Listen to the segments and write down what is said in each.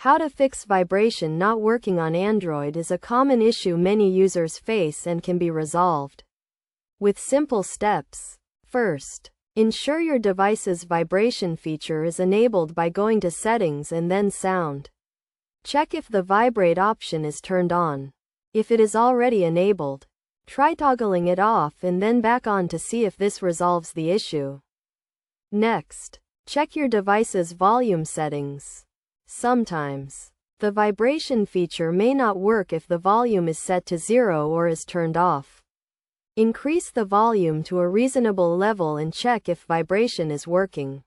How to fix vibration not working on Android is a common issue many users face and can be resolved with simple steps. First, ensure your device's vibration feature is enabled by going to Settings and then Sound. Check if the vibrate option is turned on. If it is already enabled, try toggling it off and then back on to see if this resolves the issue. Next, check your device's volume settings. Sometimes, the vibration feature may not work if the volume is set to 0 or is turned off. Increase the volume to a reasonable level and check if vibration is working.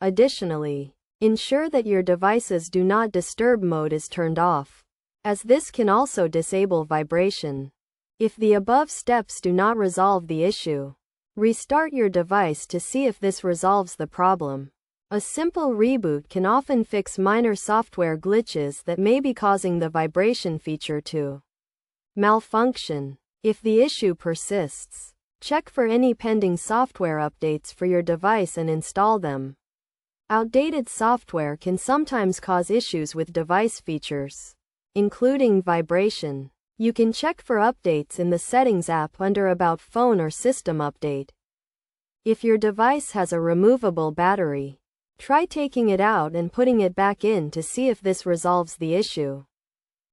Additionally, ensure that your device's Do Not Disturb mode is turned off, as this can also disable vibration. If the above steps do not resolve the issue, restart your device to see if this resolves the problem. A simple reboot can often fix minor software glitches that may be causing the vibration feature to malfunction. If the issue persists, check for any pending software updates for your device and install them. Outdated software can sometimes cause issues with device features, including vibration. You can check for updates in the Settings app under About Phone or System Update. If your device has a removable battery, try taking it out and putting it back in to see if this resolves the issue.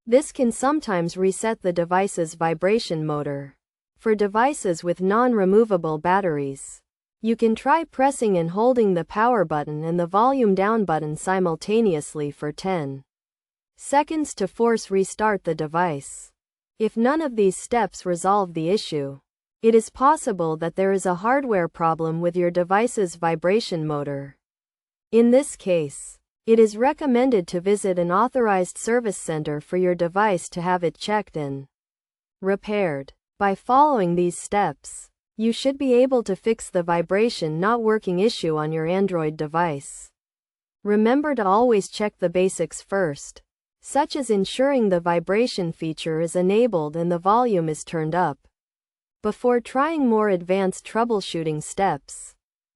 This can sometimes reset the device's vibration motor. For devices with non-removable batteries, you can try pressing and holding the power button and the volume down button simultaneously for 10 seconds to force restart the device. If none of these steps resolve the issue, it is possible that there is a hardware problem with your device's vibration motor. In this case, it is recommended to visit an authorized service center for your device to have it checked and repaired. By following these steps, you should be able to fix the vibration not working issue on your Android device. Remember to always check the basics first, such as ensuring the vibration feature is enabled and the volume is turned up, before trying more advanced troubleshooting steps.